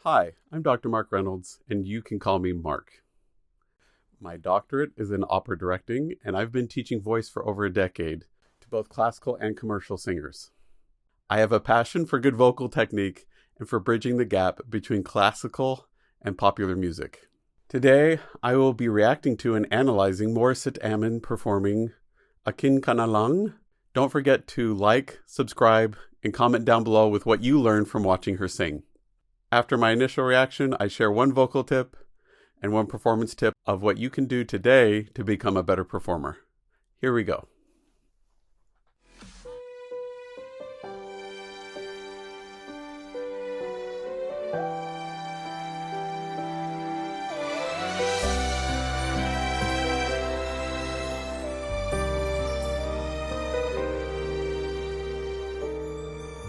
Hi, I'm Dr. Marc Reynolds, and you can call me Marc. My doctorate is in opera directing, and I've been teaching voice for over a decade to both classical and commercial singers. I have a passion for good vocal technique and for bridging the gap between classical and popular music. Today, I will be reacting to and analyzing Morissette Amon performing Akin. Don't forget to like, subscribe, and comment down below with what you learned from watching her sing. After my initial reaction, I share one vocal tip and one performance tip of what you can do today to become a better performer. Here we go.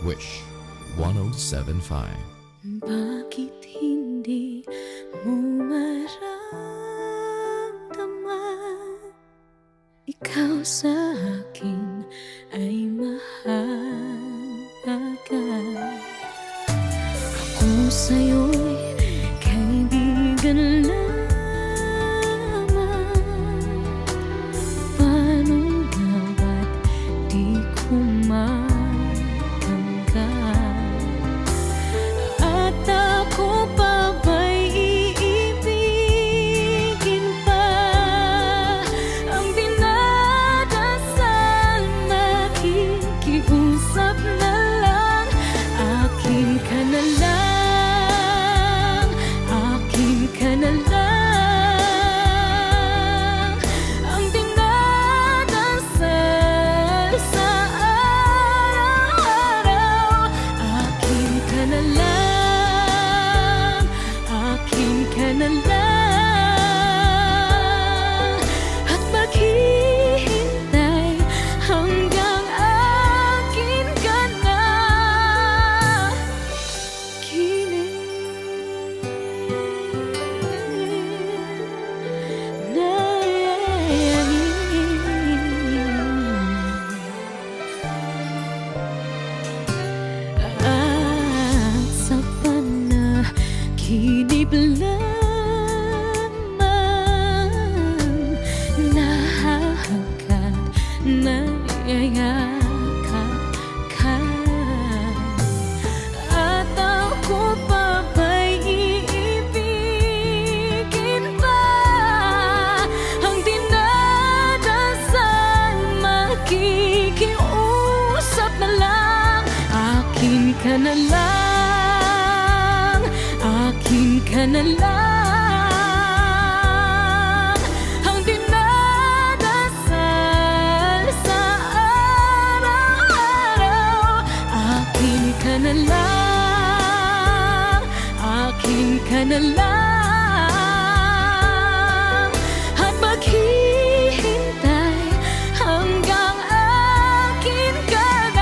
Wish 1075. Bakit hindi mo maramdaman? Ikaw sa akin ay mahalaga. Ako sa'yo'y kaibigan lamang. Paano nga ba't di ko akin ka na lang, ang dinadasal sa araw-araw. Akin ka na lang, akin ka na lang, at maghihintay hanggang akin ka na.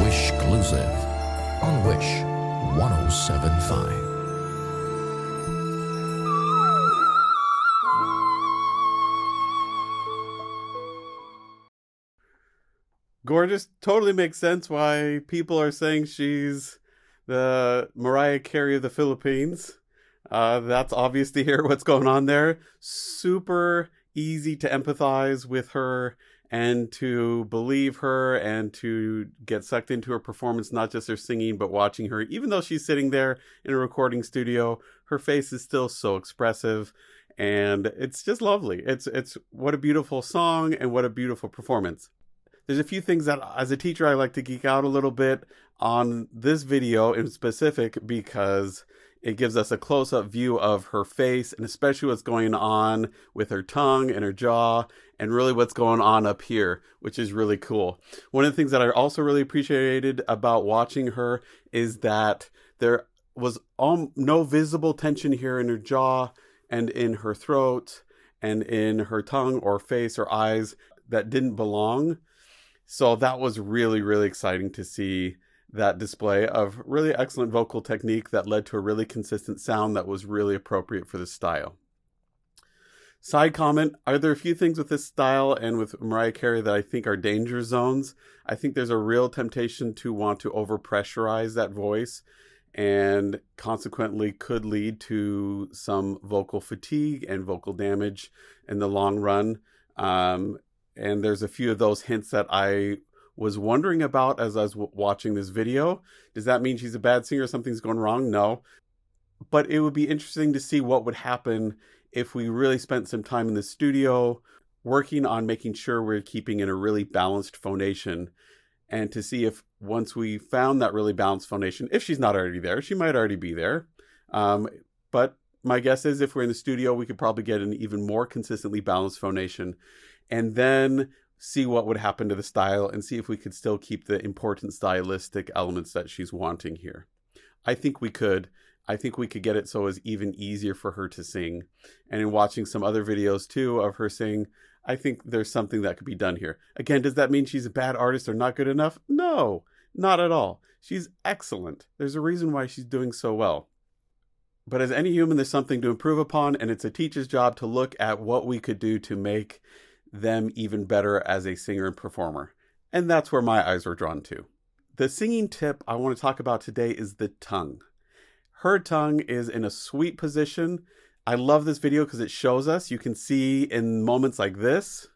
Exclusive on Wish 1075. Gorgeous. Totally makes sense why people are saying she's the Mariah Carey of the Philippines. That's obvious to hear what's going on there. Super easy to empathize with her and to believe her and to get sucked into her performance, not just her singing, but watching her. Even though she's sitting there in a recording studio, her face is still so expressive, and it's just lovely. It's what a beautiful song and what a beautiful performance. There's a few things that, as a teacher, I like to geek out a little bit on this video in specific because it gives us a close-up view of her face and especially what's going on with her tongue and her jaw and really what's going on up here, which is really cool. One of the things that I also really appreciated about watching her is that there was no visible tension here in her jaw and in her throat and in her tongue or face or eyes that didn't belong. So that was really, really exciting to see that display of really excellent vocal technique that led to a really consistent sound that was really appropriate for this style. Side comment, are there a few things with this style and with Mariah Carey that I think are danger zones? I think there's a real temptation to want to overpressurize that voice and consequently could lead to some vocal fatigue and vocal damage in the long run. And there's a few of those hints that I was wondering about as I was watching this video. Does that mean she's a bad singer or something's going wrong? No. But it would be interesting to see what would happen if we really spent some time in the studio working on making sure we're keeping in a really balanced phonation, and to see if once we found that really balanced phonation, if she's not already there, she might already be there. But my guess is if we're in the studio, we could probably get an even more consistently balanced phonation, and then see what would happen to the style and see if we could still keep the important stylistic elements that she's wanting here. I think we could. I think we could get it so it's even easier for her to sing. And in watching some other videos too of her sing, I think there's something that could be done here. Again, does that mean she's a bad artist or not good enough? No, not at all. She's excellent. There's a reason why she's doing so well. But as any human, there's something to improve upon, and it's a teacher's job to look at what we could do to make them even better as a singer and performer. And that's where my eyes were drawn to. The singing tip I want to talk about today is the tongue. Her tongue is in a sweet position. I love this video because it shows us, you can see in moments like this,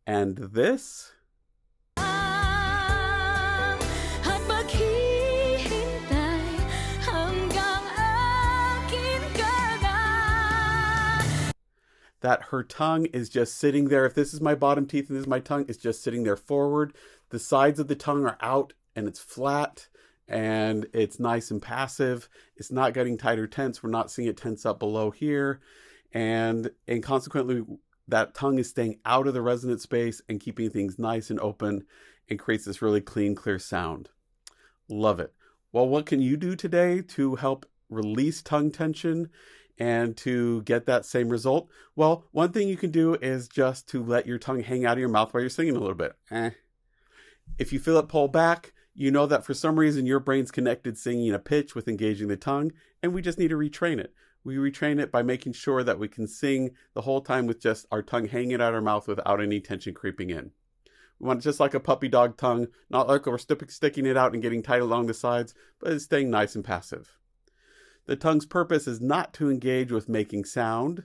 and this, that her tongue is just sitting there. If this is my bottom teeth and this is my tongue, it's just sitting there forward. The sides of the tongue are out and it's flat and it's nice and passive. It's not getting tight or tense. We're not seeing it tense up below here. And consequently, that tongue is staying out of the resonant space and keeping things nice and open and creates this really clean, clear sound. Love it. Well, what can you do today to help release tongue tension and to get that same result? Well, one thing you can do is just to let your tongue hang out of your mouth while you're singing a little bit. If you feel it pull back, you know that for some reason your brain's connected singing a pitch with engaging the tongue, and we just need to retrain it. We retrain it by making sure that we can sing the whole time with just our tongue hanging out of our mouth without any tension creeping in. We want it just like a puppy dog tongue, not like we're sticking it out and getting tight along the sides, but it's staying nice and passive. The tongue's purpose is not to engage with making sound,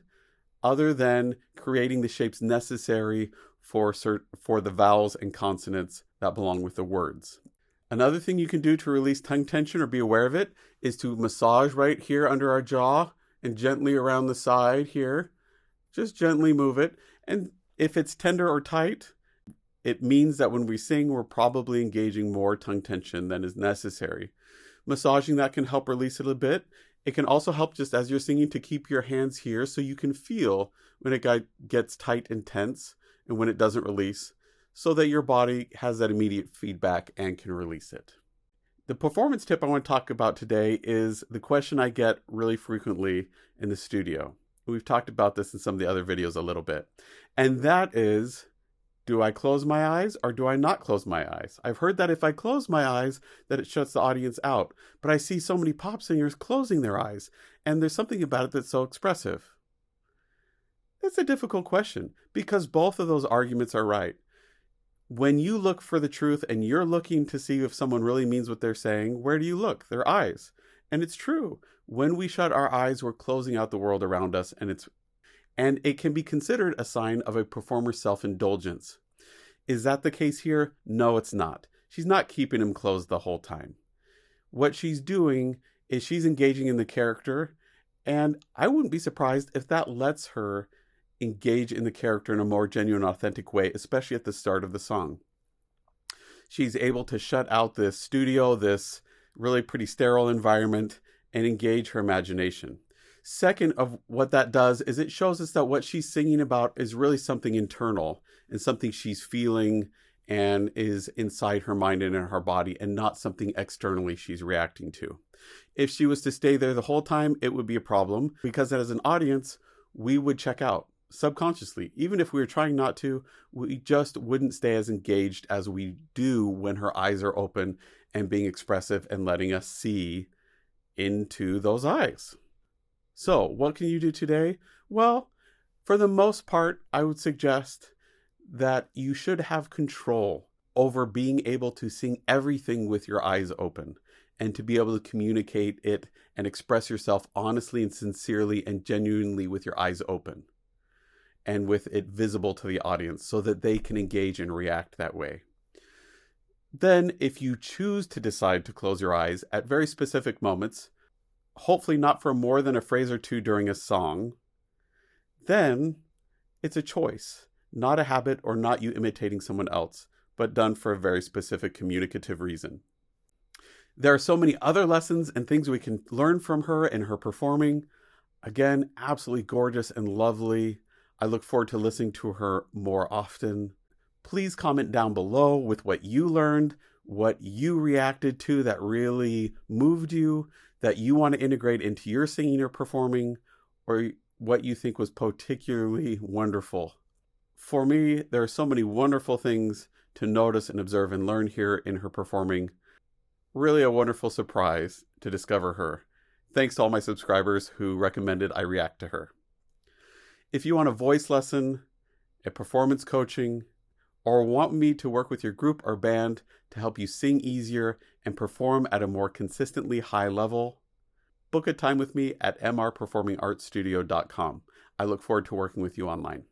other than creating the shapes necessary for the vowels and consonants that belong with the words. Another thing you can do to release tongue tension or be aware of it is to massage right here under our jaw and gently around the side here. Just gently move it. And if it's tender or tight, it means that when we sing, we're probably engaging more tongue tension than is necessary. Massaging that can help release it a bit. It can also help just as you're singing to keep your hands here so you can feel when it gets tight and tense and when it doesn't release, so that your body has that immediate feedback and can release it. The performance tip I want to talk about today is the question I get really frequently in the studio. We've talked about this in some of the other videos a little bit. And that is, do I close my eyes or do I not close my eyes? I've heard that if I close my eyes, that it shuts the audience out. But I see so many pop singers closing their eyes, and there's something about it that's so expressive. It's a difficult question because both of those arguments are right. When you look for the truth and you're looking to see if someone really means what they're saying, where do you look? Their eyes. And it's true. When we shut our eyes, we're closing out the world around us, and it can be considered a sign of a performer's self-indulgence. Is that the case here? No, it's not. She's not keeping him closed the whole time. What she's doing is she's engaging in the character, and I wouldn't be surprised if that lets her engage in the character in a more genuine, authentic way, especially at the start of the song. She's able to shut out this studio, this really pretty sterile environment, and engage her imagination. Second of what that does is it shows us that what she's singing about is really something internal and something she's feeling and is inside her mind and in her body, and not something externally she's reacting to. If she was to stay there the whole time, it would be a problem, because as an audience, we would check out subconsciously. Even if we were trying not to, we just wouldn't stay as engaged as we do when her eyes are open and being expressive and letting us see into those eyes. So, what can you do today? Well, for the most part, I would suggest that you should have control over being able to sing everything with your eyes open, and to be able to communicate it and express yourself honestly and sincerely and genuinely with your eyes open, and with it visible to the audience so that they can engage and react that way. Then, if you choose to decide to close your eyes at very specific moments, hopefully not for more than a phrase or two during a song, then it's a choice, not a habit or not you imitating someone else, but done for a very specific communicative reason. There are so many other lessons and things we can learn from her and her performing. Again, absolutely gorgeous and lovely. I look forward to listening to her more often. Please comment down below with what you learned, what you reacted to that really moved you, that you want to integrate into your singing or performing, or what you think was particularly wonderful. For me, there are so many wonderful things to notice and observe and learn here in her performing. Really a wonderful surprise to discover her. Thanks to all my subscribers who recommended I react to her. If you want a voice lesson, a performance coaching, or want me to work with your group or band to help you sing easier and perform at a more consistently high level, book a time with me at mrperformingartstudio.com. I look forward to working with you online.